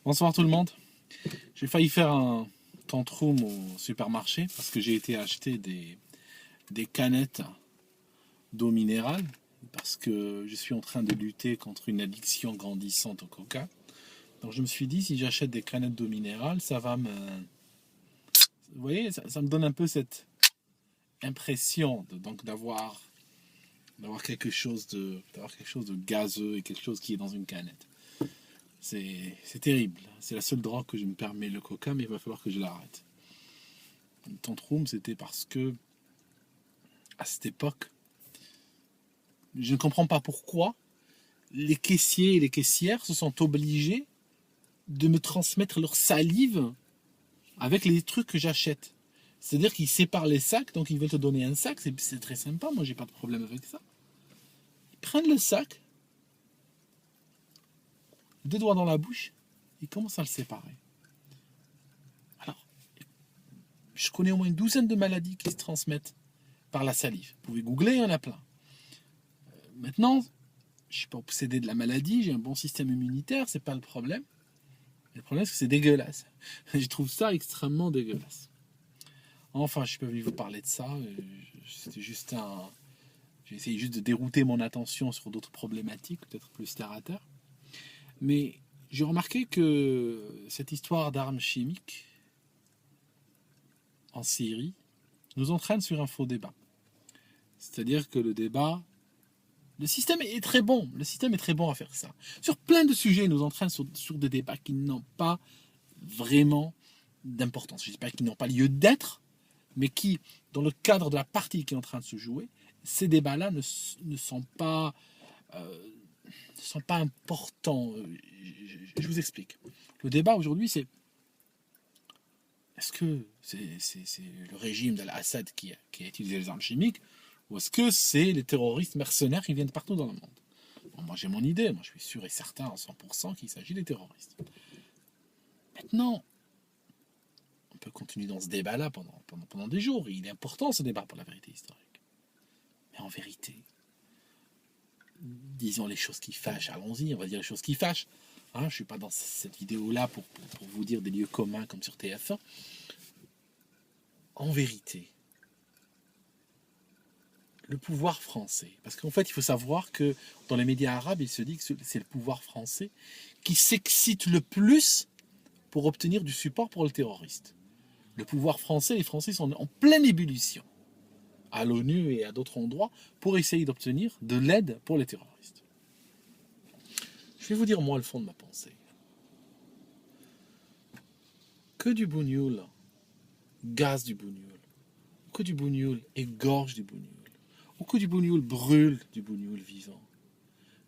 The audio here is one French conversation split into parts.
Bonsoir tout le monde. J'ai failli faire un tantrum au supermarché parce que j'ai été acheter des canettes d'eau minérale parce que je suis en train de lutter contre une addiction grandissante au coca. Donc je me suis dit, si j'achète des canettes d'eau minérale, ça va me... Vous voyez, ça me donne un peu cette impression d'avoir quelque chose de gazeux et quelque chose qui est dans une canette. C'est terrible. C'est la seule drogue que je me permets, le coca, mais il va falloir que je l'arrête. Le tantrum, c'était parce que, à cette époque, je ne comprends pas pourquoi les caissiers et les caissières se sont obligés de me transmettre leur salive avec les trucs que j'achète. C'est-à-dire qu'ils séparent les sacs, donc ils veulent te donner un sac, c'est très sympa, moi j'ai pas de problème avec ça. Ils prennent le sac, deux doigts dans la bouche, ils commencent à le séparer. Alors, je connais au moins une douzaine de maladies qui se transmettent par la salive. Vous pouvez googler, il y en a plein. Maintenant, je ne suis pas obsédé de la maladie, j'ai un bon système immunitaire, c'est pas le problème. Le problème, c'est que c'est dégueulasse. Je trouve ça extrêmement dégueulasse. Enfin, je ne suis pas venu vous parler de ça. C'était juste un. J'ai essayé juste de dérouter mon attention sur d'autres problématiques, peut-être plus terre à terre. Mais j'ai remarqué que cette histoire d'armes chimiques en Syrie nous entraîne sur un faux débat. C'est-à-dire que le système est très bon. Le système est très bon à faire ça. Sur plein de sujets, il nous entraîne sur des débats qui n'ont pas vraiment d'importance. Je ne dis pas qu'ils n'ont pas lieu d'être, mais qui, dans le cadre de la partie qui est en train de se jouer, ces débats-là ne sont pas importants. Je vous explique. Le débat aujourd'hui, c'est est-ce que c'est le régime d'Al-Assad qui a utilisé les armes chimiques, ou est-ce que c'est les terroristes mercenaires qui viennent partout dans le monde? Bon, moi j'ai mon idée, moi je suis sûr et certain à 100% qu'il s'agit des terroristes. Maintenant, on peut continuer dans ce débat-là pendant des jours, et il est important ce débat pour la vérité historique. Mais en vérité, disons les choses qui fâchent, allons-y, on va dire les choses qui fâchent. Hein, je ne suis pas dans cette vidéo-là pour vous dire des lieux communs comme sur TF1. En vérité, le pouvoir français, parce qu'en fait il faut savoir que dans les médias arabes, il se dit que c'est le pouvoir français qui s'excite le plus pour obtenir du support pour le terroriste. Le pouvoir français, les Français sont en pleine ébullition à l'ONU et à d'autres endroits pour essayer d'obtenir de l'aide pour les terroristes. Je vais vous dire moi le fond de ma pensée. Que du bougnoul gaz du bougnoul, que du bougnoul égorge du bougnoul, ou que du bougnoul brûle du bougnoul vivant.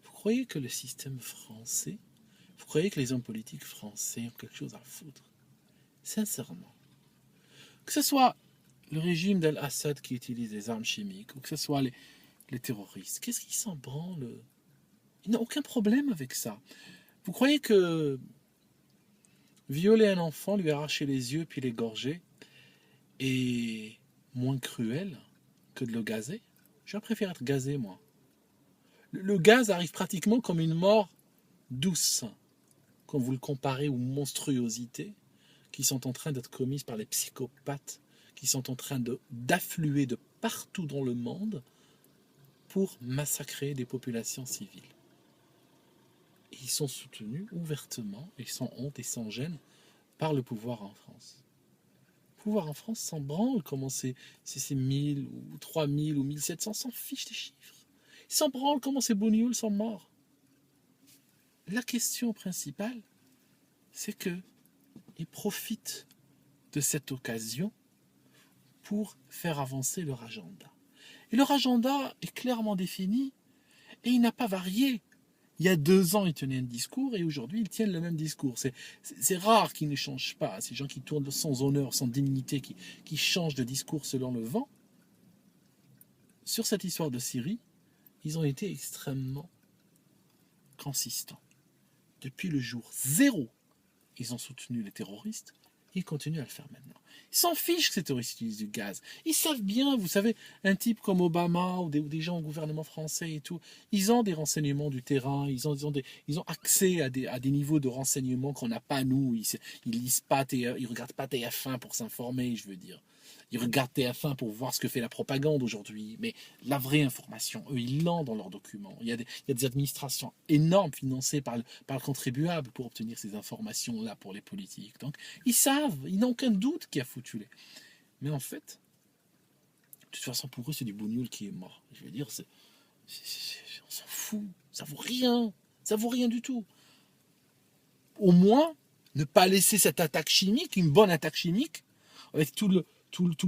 Vous croyez que le système français, vous croyez que les hommes politiques français ont quelque chose à foutre? Sincèrement. Que ce soit le régime d'Al-Assad qui utilise des armes chimiques, ou que ce soit les terroristes, qu'est-ce qu'ils s'en branlent? Ils n'ont aucun problème avec ça. Vous croyez que violer un enfant, lui arracher les yeux puis l'égorger est moins cruel que de le gazer? Je préfère être gazé, moi. Le gaz arrive pratiquement comme une mort douce, quand vous le comparez aux monstruosités qui sont en train d'être commises par les psychopathes, qui sont en train d'affluer de partout dans le monde pour massacrer des populations civiles. Et ils sont soutenus ouvertement, et sans honte et sans gêne, par le pouvoir en France. Le pouvoir en France s'en branle comment c'est 1000 ou 3000 ou 1700, s'en fiche des chiffres. Ils s'en branlent comment ces bougnoules sont morts. La question principale, c'est qu'ils profitent de cette occasion pour faire avancer leur agenda. Et leur agenda est clairement défini et il n'a pas varié. Il y a 2 ans, ils tenaient un discours et aujourd'hui, ils tiennent le même discours. C'est rare qu'ils ne changent pas. Ces gens qui tournent sans honneur, sans dignité, qui changent de discours selon le vent. Sur cette histoire de Syrie, ils ont été extrêmement consistants. Depuis le jour 0, ils ont soutenu les terroristes Ils continuent à le faire maintenant. Ils s'en fichent que ces terroristes utilisent du gaz. Ils savent bien, vous savez, un type comme Obama ou des gens au gouvernement français et tout, ils ont des renseignements du terrain, ils ont accès à des niveaux de renseignements qu'on n'a pas nous. Ils lisent pas, ils regardent pas TF1 pour s'informer, je veux dire. Ils regardent TF1 pour voir ce que fait la propagande aujourd'hui. Mais la vraie information, eux, ils l'ont dans leurs documents. Il y a des administrations énormes financées par le contribuable pour obtenir ces informations-là pour les politiques. Donc, ils savent, ils n'ont aucun doute qui a foutu les. Mais en fait, de toute façon, pour eux, c'est du bougnoul qui est mort. Je veux dire, on s'en fout. Ça vaut rien. Ça vaut rien du tout. Au moins, ne pas laisser cette attaque chimique, une bonne attaque chimique, avec tout le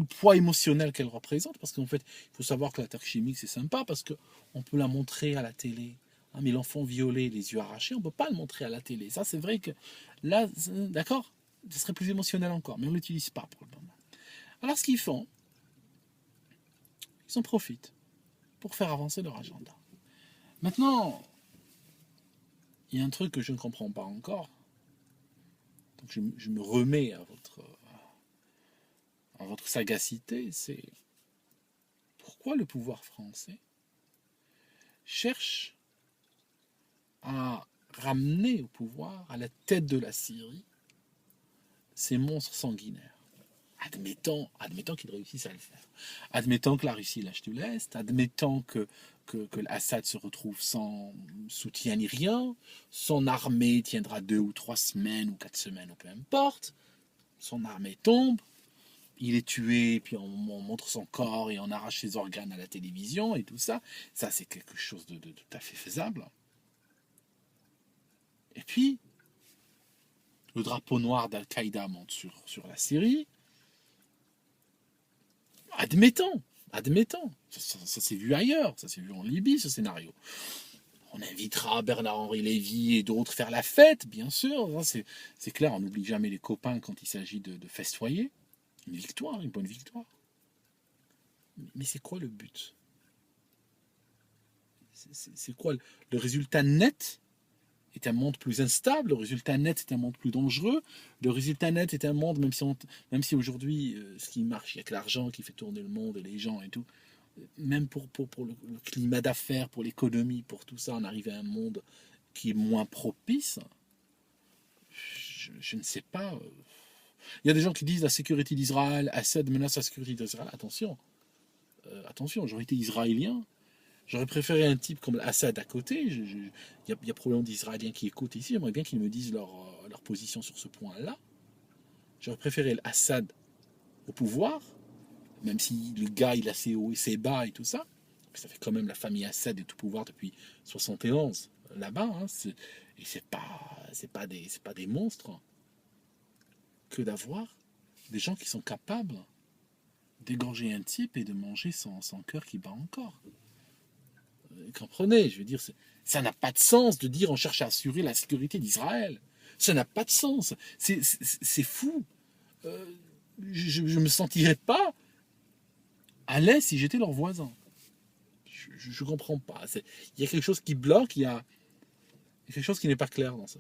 poids émotionnel qu'elle représente, parce qu'en fait, il faut savoir que l'attaque chimique, c'est sympa, parce qu'on peut la montrer à la télé. Hein, mais l'enfant violé, les yeux arrachés, on ne peut pas le montrer à la télé. Ça, c'est vrai que là, d'accord, ce serait plus émotionnel encore, mais on ne l'utilise pas pour le moment. Alors, ce qu'ils font, ils en profitent pour faire avancer leur agenda. Maintenant, il y a un truc que je ne comprends pas encore, donc je me remets à votre sagacité, c'est pourquoi le pouvoir français cherche à ramener au pouvoir, à la tête de la Syrie, ces monstres sanguinaires. Admettons qu'ils réussissent à le faire. Admettons que la Russie lâche tout l'Est. Admettons que l'Assad se retrouve sans soutien ni rien. Son armée tiendra 2 ou 3 semaines ou 4 semaines, ou peu importe. Son armée tombe. Il est tué, puis on montre son corps et on arrache ses organes à la télévision et tout ça. Ça, c'est quelque chose de tout à fait faisable. Et puis, le drapeau noir d'Al-Qaïda monte sur la Syrie. Admettons. Ça s'est vu ailleurs, ça s'est vu en Libye, ce scénario. On invitera Bernard-Henri Lévy et d'autres faire la fête, bien sûr. C'est clair, on n'oublie jamais les copains quand il s'agit de festoyer. Une victoire, une bonne victoire. Mais c'est quoi le but? C'est quoi le résultat net? Est un monde plus instable, le résultat net est un monde plus dangereux, le résultat net est un monde, même si aujourd'hui, ce qui marche, il n'y a que l'argent qui fait tourner le monde et les gens et tout, même pour le climat d'affaires, pour l'économie, pour tout ça, on arrive à un monde qui est moins propice, je ne sais pas. Il y a des gens qui disent la sécurité d'Israël, Assad menace la sécurité d'Israël. Attention, j'aurais été israélien. J'aurais préféré un type comme Assad à côté. Il y a probablement des Israéliens qui écoutent ici. J'aimerais bien qu'ils me disent leur position sur ce point-là. J'aurais préféré Assad au pouvoir, même si le gars, il a ses hauts et ses bas et tout ça. Mais ça fait quand même la famille Assad et tout pouvoir depuis 71 là-bas. Hein. Et c'est pas des monstres que d'avoir des gens qui sont capables d'égorger un type et de manger son cœur qui bat encore. Comprenez, je veux dire, ça n'a pas de sens de dire on cherche à assurer la sécurité d'Israël. Ça n'a pas de sens. C'est fou. Je ne me sentirais pas à l'aise si j'étais leur voisin. Je ne comprends pas. Il y a quelque chose qui bloque, il y a quelque chose qui n'est pas clair dans ça.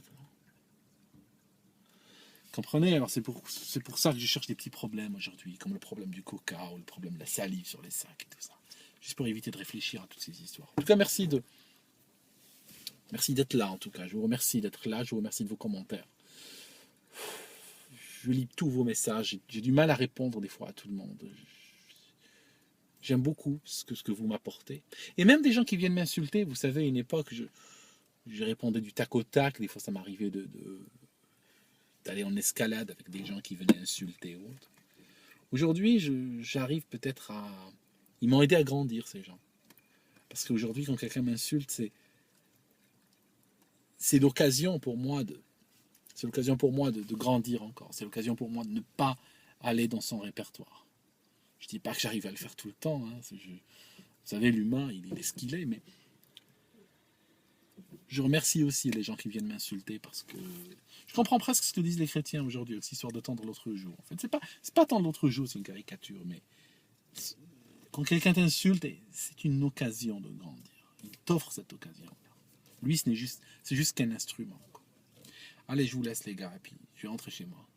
Comprenez? Alors c'est pour ça que je cherche des petits problèmes aujourd'hui, comme le problème du coca ou le problème de la salive sur les sacs et tout ça. Juste pour éviter de réfléchir à toutes ces histoires. En tout cas, merci d'être là, en tout cas. Je vous remercie d'être là, je vous remercie de vos commentaires. Je lis tous vos messages, j'ai du mal à répondre des fois à tout le monde. J'aime beaucoup ce que vous m'apportez. Et même des gens qui viennent m'insulter, vous savez, à une époque, je répondais du tac au tac, des fois ça m'arrivait d'aller en escalade avec des gens qui venaient insulter ou autre. Aujourd'hui, j'arrive peut-être à... Ils m'ont aidé à grandir, ces gens. Parce qu'aujourd'hui, quand quelqu'un m'insulte, c'est l'occasion pour moi de grandir encore. C'est l'occasion pour moi de ne pas aller dans son répertoire. Je ne dis pas que j'arrive à le faire tout le temps. Hein. Vous savez, l'humain, il est ce qu'il est. Mais je remercie aussi les gens qui viennent m'insulter parce que je comprends presque ce que disent les chrétiens aujourd'hui, cette histoire de tendre l'autre joue. En fait, c'est pas tendre l'autre joue, c'est une caricature, mais quand quelqu'un t'insulte, c'est une occasion de grandir. Il t'offre cette occasion. Lui, c'est juste qu'un instrument. Allez, je vous laisse les gars, et puis je vais rentrer chez moi.